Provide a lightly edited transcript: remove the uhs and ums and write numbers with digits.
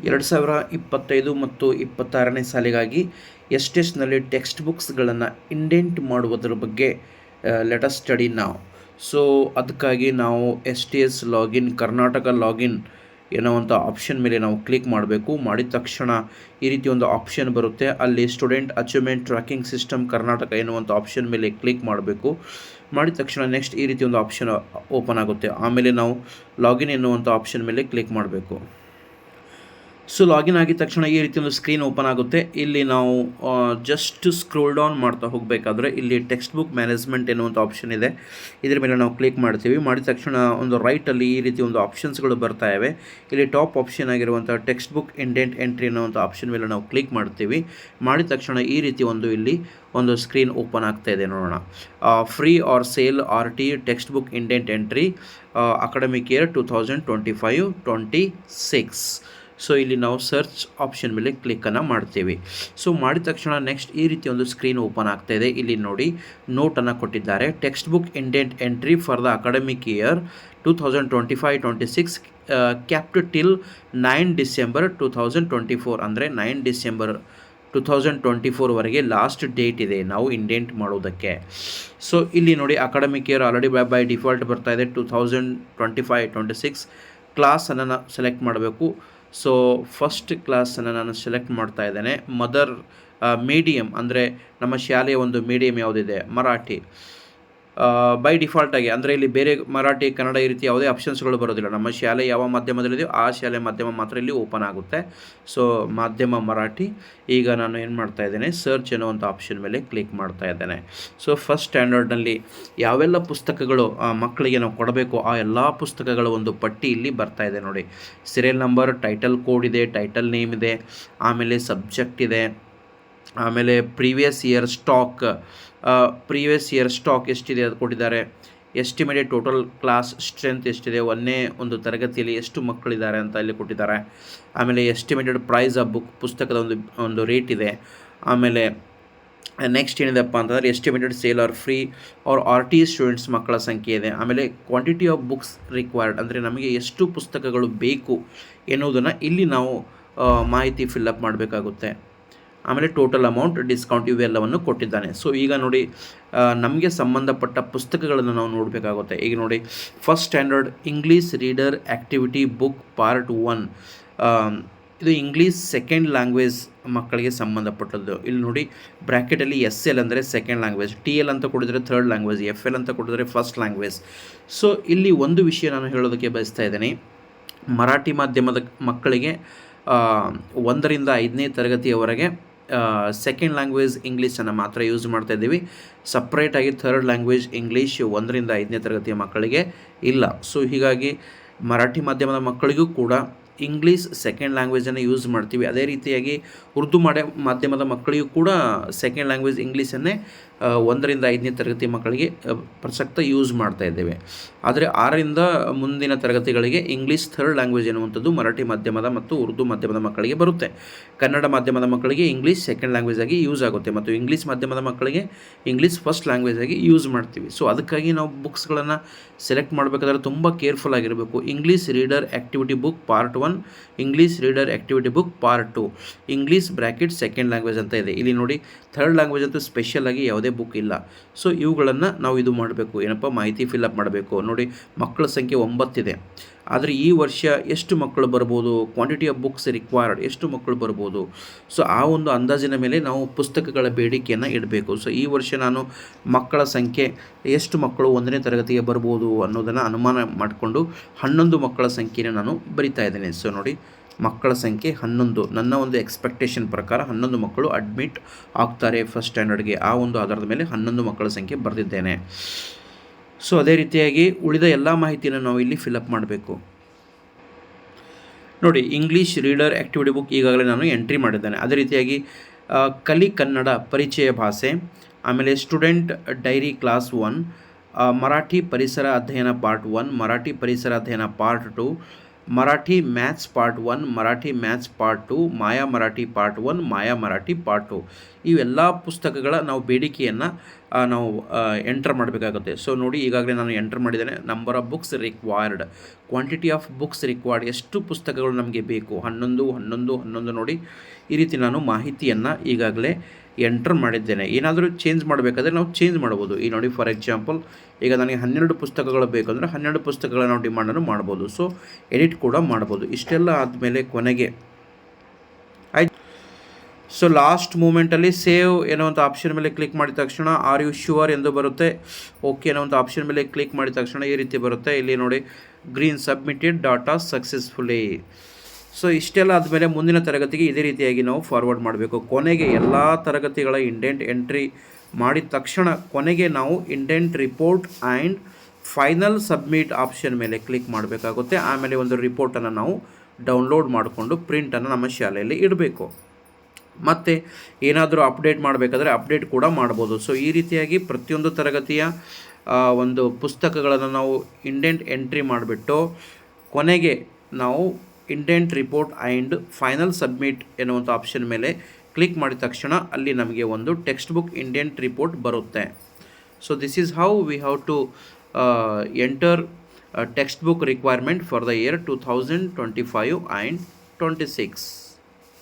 2025 ಮತ್ತು 26ನೇ ಸಾಲಿಗಾಗಿ ಎಸ್.ನಲ್ಲಿ text ಬುಕ್ಸ್ಗಳನ್ನು indent ಮಾಡುವುದರ ಬಗ್ಗೆ ಲೆಟ್ ಅಸ್ ಸ್ಟಡಿ ನಾವ್. ಸೊ ಅದಕ್ಕಾಗಿ ನಾವು ಎಸ್ ಲಾಗಿನ್ ಕರ್ನಾಟಕ ಲಾಗಿನ್ ಎನ್ನುವಂಥ ಆಪ್ಷನ್ ಮೇಲೆ ನಾವು ಕ್ಲಿಕ್ ಮಾಡಬೇಕು. ಮಾಡಿದ ತಕ್ಷಣ ಈ ರೀತಿ ಒಂದು ಆಪ್ಷನ್ ಬರುತ್ತೆ. ಅಲ್ಲಿ student achievement tracking system Karnataka ಎನ್ನುವಂಥ ಆಪ್ಷನ್ ಮೇಲೆ ಕ್ಲಿಕ್ ಮಾಡಬೇಕು. ಮಾಡಿದ ತಕ್ಷಣ ನೆಕ್ಸ್ಟ್ ಈ ರೀತಿ ಒಂದು ಆಪ್ಷನ್ ಓಪನ್ ಆಗುತ್ತೆ. ಆಮೇಲೆ ನಾವು ಲಾಗಿನ್ ಎನ್ನುವಂಥ ಆಪ್ಷನ್ ಮೇಲೆ ಕ್ಲಿಕ್ ಮಾಡಬೇಕು. ಸೊ ಲಾಗಿನ್ ಆಗಿದ ತಕ್ಷಣ ಈ ರೀತಿ ಒಂದು ಸ್ಕ್ರೀನ್ ಓಪನ್ ಆಗುತ್ತೆ. ಇಲ್ಲಿ ನಾವು ಜಸ್ಟ್ ಸ್ಕ್ರೋಲ್ ಡೌನ್ ಮಾಡ್ತಾ ಹೋಗಬೇಕಾದ್ರೆ ಇಲ್ಲಿ ಟೆಕ್ಸ್ಟ್ ಬುಕ್ ಮ್ಯಾನೇಜ್ಮೆಂಟ್ ಎನ್ನುವಂಥ ಆಪ್ಷನ್ ಇದೆ. ಇದರ ಮೇಲೆ ನಾವು ಕ್ಲಿಕ್ ಮಾಡ್ತೀವಿ. ಮಾಡಿದ ತಕ್ಷಣ ಒಂದು ರೈಟಲ್ಲಿ ಈ ರೀತಿ ಒಂದು ಆಪ್ಷನ್ಸ್ಗಳು ಬರ್ತಾ ಇವೆ. ಇಲ್ಲಿ ಟಾಪ್ ಆಪ್ಷನ್ ಆಗಿರುವಂಥ ಟೆಕ್ಸ್ಟ್ ಬುಕ್ ಇಂಡೆಂಟ್ ಎಂಟ್ರಿ ಅನ್ನುವಂಥ ಆಪ್ಷನ್ ಮೇಲೆ ನಾವು ಕ್ಲಿಕ್ ಮಾಡ್ತೀವಿ. ಮಾಡಿದ ತಕ್ಷಣ ಈ ರೀತಿ ಇಲ್ಲಿ ಒಂದು ಸ್ಕ್ರೀನ್ ಓಪನ್ ಆಗ್ತಾ ಇದೆ. ನೋಡೋಣ. Free or sale RT text book indent entry academic year 2025-26. So ಇಲ್ಲಿ ನಾವು ಸರ್ಚ್ ಆಪ್ಷನ್ ಮೇಲೆ ಕ್ಲಿಕ್ಕನ್ನು ಮಾಡ್ತೀವಿ. ಸೊ ಮಾಡಿದ ತಕ್ಷಣ ನೆಕ್ಸ್ಟ್ ಈ ರೀತಿ ಒಂದು ಸ್ಕ್ರೀನ್ ಓಪನ್ ಆಗ್ತಾ ಇದೆ. ಇಲ್ಲಿ ನೋಡಿ ನೋಟನ್ನು ಕೊಟ್ಟಿದ್ದಾರೆ. Text book indent entry for the academic year 2025-26 ಕ್ಯಾಪ್ಟ್ till 9 December 2024 ಅಂದರೆ 9 ಡಿಸೆಂಬರ್ 2024ವರೆಗೆ ಲಾಸ್ಟ್ ಡೇಟ್ ಇದೆ ನಾವು ಇಂಡೆಂಟ್ ಮಾಡೋದಕ್ಕೆ. ಸೊ ಇಲ್ಲಿ ನೋಡಿ academic year already by default ಬರ್ತಾ ಇದೆ 2025-26. ಕ್ಲಾಸನ್ನು ಸೆಲೆಕ್ಟ್ ಮಾಡಬೇಕು. ಸೊ ಫಸ್ಟ್ ಕ್ಲಾಸನ್ನು ನಾನು ಸೆಲೆಕ್ಟ್ ಮಾಡ್ತಾ ಇದ್ದೇನೆ. ಮದರ್ ಮೀಡಿಯಮ್ ಅಂದರೆ ನಮ್ಮ ಶಾಲೆಯ ಒಂದು ಮೀಡಿಯಮ್ ಯಾವುದಿದೆ ಮರಾಠಿ. ಬೈ ಡಿಫಾಲ್ಟಾಗಿ ಅಂದರೆ ಇಲ್ಲಿ ಬೇರೆ ಮರಾಠಿ ಕನ್ನಡ ಈ ರೀತಿ ಯಾವುದೇ ಆಪ್ಷನ್ಸ್ಗಳು ಬರೋದಿಲ್ಲ. ನಮ್ಮ ಶಾಲೆ ಯಾವ ಮಾಧ್ಯಮದಲ್ಲಿದೆಯೋ ಆ ಶಾಲೆ ಮಾಧ್ಯಮ ಮಾತ್ರ ಇಲ್ಲಿ ಓಪನ್ ಆಗುತ್ತೆ. ಸೊ ಮಾಧ್ಯಮ ಮರಾಠಿ. ಈಗ ನಾನು ಏನು ಮಾಡ್ತಾ ಇದ್ದೇನೆ, ಸರ್ಚ್ ಎನ್ನುವಂಥ ಆಪ್ಷನ್ ಮೇಲೆ ಕ್ಲಿಕ್ ಮಾಡ್ತಾ ಇದ್ದೇನೆ. ಸೊ ಫಸ್ಟ್ ಸ್ಟ್ಯಾಂಡರ್ಡ್ನಲ್ಲಿ ಯಾವೆಲ್ಲ ಪುಸ್ತಕಗಳು ಮಕ್ಕಳಿಗೆ ನಾವು ಕೊಡಬೇಕು ಆ ಎಲ್ಲ ಪುಸ್ತಕಗಳ ಒಂದು ಪಟ್ಟಿ ಇಲ್ಲಿ ಬರ್ತಾ ಇದೆ ನೋಡಿ. ಸೀರಿಯಲ್ ನಂಬರ್, ಟೈಟಲ್ ಕೋಡ್ ಇದೆ, ಟೈಟಲ್ ನೇಮ್ ಇದೆ, ಆಮೇಲೆ ಸಬ್ಜೆಕ್ಟ್ ಇದೆ, ಆಮೇಲೆ ಪ್ರೀವಿಯಸ್ ಇಯರ್ ಸ್ಟಾಕ್ ಎಷ್ಟಿದೆ ಅದು ಕೊಟ್ಟಿದ್ದಾರೆ. ಎಸ್ಟಿಮೇಟೆಡ್ ಟೋಟಲ್ ಕ್ಲಾಸ್ ಸ್ಟ್ರೆಂತ್ ಎಷ್ಟಿದೆ, ಒಂದೇ ಒಂದು ತರಗತಿಯಲ್ಲಿ ಎಷ್ಟು ಮಕ್ಕಳಿದ್ದಾರೆ ಅಂತ ಇಲ್ಲಿ ಕೊಟ್ಟಿದ್ದಾರೆ. ಆಮೇಲೆ ಎಸ್ಟಿಮೇಟೆಡ್ ಪ್ರೈಸ್ ಆಫ್ ಬುಕ್, ಪುಸ್ತಕದ ಒಂದು ರೇಟ್ ಇದೆ. ಆಮೇಲೆ ನೆಕ್ಸ್ಟ್ ಏನಿದೆಪ್ಪ ಅಂತಂದರೆ estimated sale or free or RT students ಮಕ್ಕಳ ಸಂಖ್ಯೆ ಇದೆ. ಆಮೇಲೆ ಕ್ವಾಂಟಿಟಿ ಆಫ್ ಬುಕ್ಸ್ ರಿಕ್ವೈರ್ಡ್ ಅಂದರೆ ನಮಗೆ ಎಷ್ಟು ಪುಸ್ತಕಗಳು ಬೇಕು ಎನ್ನುವುದನ್ನು ಇಲ್ಲಿ ನಾವು ಮಾಹಿತಿ ಫಿಲ್ಲಪ್ ಮಾಡಬೇಕಾಗುತ್ತೆ. ಆಮೇಲೆ ಟೋಟಲ್ ಅಮೌಂಟ್, ಡಿಸ್ಕೌಂಟ್ ಇವೆಲ್ಲವನ್ನು ಕೊಟ್ಟಿದ್ದಾನೆ. ಸೊ ಈಗ ನೋಡಿ ನಮಗೆ ಸಂಬಂಧಪಟ್ಟ ಪುಸ್ತಕಗಳನ್ನು ನಾವು ನೋಡಬೇಕಾಗುತ್ತೆ. ಈಗ ನೋಡಿ first standard English reader activity book part 1. ಇದು ಇಂಗ್ಲೀಷ್ ಸೆಕೆಂಡ್ ಲ್ಯಾಂಗ್ವೇಜ್ ಮಕ್ಕಳಿಗೆ ಸಂಬಂಧಪಟ್ಟದ್ದು. ಇಲ್ಲಿ ನೋಡಿ ಬ್ರ್ಯಾಕೆಟಲ್ಲಿ SL ಅಂದರೆ ಸೆಕೆಂಡ್ ಲ್ಯಾಂಗ್ವೇಜ್, TL ಅಂತ ಕೊಟ್ಟಿದ್ರೆ ಥರ್ಡ್ ಲ್ಯಾಂಗ್ವೇಜ್, FL ಅಂತ ಕೊಟ್ಟಿದ್ರೆ ಫಸ್ಟ್ ಲ್ಯಾಂಗ್ವೇಜ್. ಸೊ ಇಲ್ಲಿ ಒಂದು ವಿಷಯ ನಾನು ಹೇಳೋದಕ್ಕೆ ಬಯಸ್ತಾ ಇದ್ದೀನಿ. ಮರಾಠಿ ಮಾಧ್ಯಮದ ಮಕ್ಕಳಿಗೆ 1ರಿಂದ 5ನೇ ತರಗತಿಯವರೆಗೆ ಸೆಕೆಂಡ್ ಲ್ಯಾಂಗ್ವೇಜ್ ಇಂಗ್ಲೀಷನ್ನು ಮಾತ್ರ ಯೂಸ್ ಮಾಡ್ತಾ ಇದ್ದೀವಿ. ಸಪ್ರೇಟಾಗಿ ಥರ್ಡ್ ಲ್ಯಾಂಗ್ವೇಜ್ ಇಂಗ್ಲೀಷ್ 1ರಿಂದ 5ನೇ ತರಗತಿಯ ಮಕ್ಕಳಿಗೆ ಇಲ್ಲ. ಸೊ ಹೀಗಾಗಿ ಮರಾಠಿ ಮಾಧ್ಯಮದ ಮಕ್ಕಳಿಗೂ ಕೂಡ ಇಂಗ್ಲೀಷ್ ಸೆಕೆಂಡ್ ಲ್ಯಾಂಗ್ವೇಜನ್ನು ಯೂಸ್ ಮಾಡ್ತೀವಿ. ಅದೇ ರೀತಿಯಾಗಿ ಉರ್ದು ಮಾಧ್ಯಮದ ಮಕ್ಕಳಿಗೂ ಕೂಡ ಸೆಕೆಂಡ್ ಲ್ಯಾಂಗ್ವೇಜ್ ಇಂಗ್ಲೀಷನ್ನೇ 1ರಿಂದ 5ನೇ ತರಗತಿ ಮಕ್ಕಳಿಗೆ ಪ್ರಸಕ್ತ ಯೂಸ್ ಮಾಡ್ತಾ ಇದ್ದೇವೆ. ಆದರೆ 6ರಿಂದ ಮುಂದಿನ ತರಗತಿಗಳಿಗೆ ಇಂಗ್ಲೀಷ್ ಥರ್ಡ್ ಲ್ಯಾಂಗ್ವೇಜ್ ಎನ್ನುವಂಥದ್ದು ಮರಾಠಿ ಮಾಧ್ಯಮದ ಮತ್ತು ಉರ್ದು ಮಾಧ್ಯಮದ ಮಕ್ಕಳಿಗೆ ಬರುತ್ತೆ. ಕನ್ನಡ ಮಾಧ್ಯಮದ ಮಕ್ಕಳಿಗೆ ಇಂಗ್ಲೀಷ್ ಸೆಕೆಂಡ್ ಲ್ಯಾಂಗ್ವೇಜ್ ಆಗಿ ಯೂಸ್ ಆಗುತ್ತೆ ಮತ್ತು ಇಂಗ್ಲೀಷ್ ಮಾಧ್ಯಮದ ಮಕ್ಕಳಿಗೆ ಇಂಗ್ಲೀಷ್ ಫಸ್ಟ್ ಲ್ಯಾಂಗ್ವೇಜ್ ಆಗಿ ಯೂಸ್ ಮಾಡ್ತೀವಿ. ಸೊ ಅದಕ್ಕಾಗಿ ನಾವು ಬುಕ್ಸ್ಗಳನ್ನು ಸೆಲೆಕ್ಟ್ ಮಾಡಬೇಕಾದ್ರೆ ತುಂಬ ಕೇರ್ಫುಲ್ ಆಗಿರಬೇಕು. English reader activity book part 1, English reader activity book part 2, English bracket second language ಅಂತ ಇದೆ. ಇಲ್ಲಿ ನೋಡಿ ಥರ್ಡ್ ಲ್ಯಾಂಗ್ವೇಜ್ ಅಂತೂ ಸ್ಪೆಷಲ್ ಆಗಿ ಯಾವುದೇ ಬುಕ್ ಇಲ್ಲ. ಸೊ ಇವುಗಳನ್ನು ನಾವು ಇದು ಮಾಡಬೇಕು, ಏನಪ್ಪ ಮಾಹಿತಿ ಫಿಲ್ಅಪ್ ಮಾಡಬೇಕು. ನೋಡಿ ಮಕ್ಕಳ ಸಂಖ್ಯೆ 9 ಇದೆ. ಆದರೆ ಈ ವರ್ಷ ಎಷ್ಟು ಮಕ್ಕಳು ಬರ್ಬೋದು, ಕ್ವಾಂಟಿಟಿ ಆಫ್ ಬುಕ್ಸ್ ರಿಕ್ವೈರ್ಡ್ ಎಷ್ಟು ಮಕ್ಕಳು ಬರ್ಬೋದು. ಸೊ ಆ ಒಂದು ಅಂದಾಜಿನ ಮೇಲೆ ನಾವು ಪುಸ್ತಕಗಳ ಬೇಡಿಕೆಯನ್ನು ಇಡಬೇಕು. ಸೊ ಈ ವರ್ಷ ನಾನು ಮಕ್ಕಳ ಸಂಖ್ಯೆ ಎಷ್ಟು ಮಕ್ಕಳು 1ನೇ ತರಗತಿಗೆ ಬರ್ಬೋದು ಅನ್ನೋದನ್ನು ಅನುಮಾನ ಮಾಡಿಕೊಂಡು 11 ಮಕ್ಕಳ ಸಂಖ್ಯೆಯನ್ನು ನಾನು ಬರಿತಾ ಇದ್ದೇನೆ. ಸೊ ನೋಡಿ ಮಕ್ಕಳ ಸಂಖ್ಯೆ 11. ನನ್ನ ಒಂದು ಎಕ್ಸ್ಪೆಕ್ಟೇಷನ್ ಪ್ರಕಾರ 11 ಮಕ್ಕಳು ಅಡ್ಮಿಟ್ ಆಗ್ತಾರೆ ಫಸ್ಟ್ ಸ್ಟ್ಯಾಂಡರ್ಡ್ಗೆ. ಆ ಒಂದು ಆಧಾರದ ಮೇಲೆ 11 ಮಕ್ಕಳ ಸಂಖ್ಯೆ ಬರೆದಿದ್ದೇನೆ. ಸೊ ಅದೇ ರೀತಿಯಾಗಿ ಉಳಿದ ಎಲ್ಲ ಮಾಹಿತಿಯನ್ನು ನಾವು ಇಲ್ಲಿ ಫಿಲಪ್ ಮಾಡಬೇಕು. ನೋಡಿ ಇಂಗ್ಲೀಷ್ ರೀಡರ್ ಆ್ಯಕ್ಟಿವಿಟಿ ಬುಕ್ ಈಗಾಗಲೇ ನಾನು ಎಂಟ್ರಿ ಮಾಡಿದ್ದೇನೆ. ಅದೇ ರೀತಿಯಾಗಿ ಕಲಿ ಕನ್ನಡ ಪರಿಚಯ ಭಾಷೆ, ಆಮೇಲೆ ಸ್ಟೂಡೆಂಟ್ ಡೈರಿ ಕ್ಲಾಸ್ 1, ಮರಾಠಿ ಪರಿಸರ ಅಧ್ಯಯನ ಪಾರ್ಟ್ 1, ಮರಾಠಿ ಪರಿಸರ ಅಧ್ಯಯನ part 2, Marathi maths part 1, Marathi maths part 2, ಮಾಯಾ ಮರಾಠಿ ಪಾರ್ಟ್ 1, ಮಾಯಾ ಮರಾಠಿ ಪಾರ್ಟ್ 2 ಇವೆಲ್ಲ ಪುಸ್ತಕಗಳ ನಾವು ಬೇಡಿಕೆಯನ್ನು ನಾವು ಎಂಟರ್ ಮಾಡಬೇಕಾಗುತ್ತೆ. ಸೊ ನೋಡಿ, ಈಗಾಗಲೇ ನಾನು ಎಂಟರ್ ಮಾಡಿದ್ದೇನೆ. Number of books required, quantity of books required, ಎಷ್ಟು ಪುಸ್ತಕಗಳು ನಮಗೆ ಬೇಕು, 11 ನೋಡಿ, ಈ ರೀತಿ ನಾನು ಮಾಹಿತಿಯನ್ನು ಈಗಾಗಲೇ ಎಂಟರ್ ಮಾಡಿದ್ದೇನೆ. ಏನಾದರೂ ಚೇಂಜ್ ಮಾಡಬೇಕಾದ್ರೆ ನಾವು ಚೇಂಜ್ ಮಾಡ್ಬೋದು. ಈ ನೋಡಿ, ಫಾರ್ ಎಕ್ಸಾಂಪಲ್ ಈಗ ನನಗೆ 12 ಪುಸ್ತಕಗಳು ಬೇಕಂದರೆ 12 ಪುಸ್ತಕಗಳ ನಾವು ಡಿಮಾಂಡನ್ನು ಮಾಡ್ಬೋದು. ಸೊ ಎಡಿಟ್ ಕೂಡ ಮಾಡ್ಬೋದು. ಇಷ್ಟೆಲ್ಲ ಆದಮೇಲೆ ಕೊನೆಗೆ ಆಯ್ತು. ಸೊ ಲಾಸ್ಟ್ ಮೂಮೆಂಟಲ್ಲಿ ಸೇವ್ ಅನ್ನೋವಂಥ ಆಪ್ಷನ್ ಮೇಲೆ ಕ್ಲಿಕ್ ಮಾಡಿದ ತಕ್ಷಣ ಆರ್ ಯು ಶ್ಯೂರ್ ಎಂದು ಬರುತ್ತೆ. ಓಕೆ ಅನ್ನೋವಂಥ ಆಪ್ಷನ್ ಮೇಲೆ ಕ್ಲಿಕ್ ಮಾಡಿದ ತಕ್ಷಣ ಈ ರೀತಿ ಬರುತ್ತೆ. ಇಲ್ಲಿ ನೋಡಿ, green submitted data successfully. So ಇಷ್ಟೆಲ್ಲ ಆದಮೇಲೆ ಮುಂದಿನ ತರಗತಿಗೆ ಇದೇ ರೀತಿಯಾಗಿ ನಾವು ಫಾರ್ವರ್ಡ್ ಮಾಡಬೇಕು. ಕೊನೆಗೆ ಎಲ್ಲ ತರಗತಿಗಳ ಇಂಡೆಂಟ್ ಎಂಟ್ರಿ ಮಾಡಿದ ತಕ್ಷಣ ಕೊನೆಗೆ ನಾವು indent report and final submit option ಮೇಲೆ ಕ್ಲಿಕ್ ಮಾಡಬೇಕಾಗುತ್ತೆ. ಆಮೇಲೆ ಒಂದು ರಿಪೋರ್ಟನ್ನು ನಾವು ಡೌನ್ಲೋಡ್ ಮಾಡಿಕೊಂಡು ಪ್ರಿಂಟನ್ನು ನಮ್ಮ ಶಾಲೆಯಲ್ಲಿ ಇಡಬೇಕು. ಮತ್ತು ಏನಾದರೂ ಅಪ್ಡೇಟ್ ಮಾಡಬೇಕಾದ್ರೆ ಅಪ್ಡೇಟ್ ಕೂಡ ಮಾಡ್ಬೋದು. ಸೊ ಈ ರೀತಿಯಾಗಿ ಪ್ರತಿಯೊಂದು ತರಗತಿಯ ಒಂದು ಪುಸ್ತಕಗಳನ್ನು ನಾವು ಇಂಡೆಂಟ್ ಎಂಟ್ರಿ ಮಾಡಿಬಿಟ್ಟು ಕೊನೆಗೆ ನಾವು indent report and final submit ಎನ್ನುವಂಥ ಆಪ್ಷನ್ ಮೇಲೆ ಕ್ಲಿಕ್ ಮಾಡಿದ ತಕ್ಷಣ ಅಲ್ಲಿ ನಮಗೆ ಒಂದು ಟೆಕ್ಸ್ಟ್ ಬುಕ್ ಇಂಡೆಂಟ್ ರಿಪೋರ್ಟ್ ಬರುತ್ತೆ. So this is how we have to enter text book requirement for the year 2025 and 26.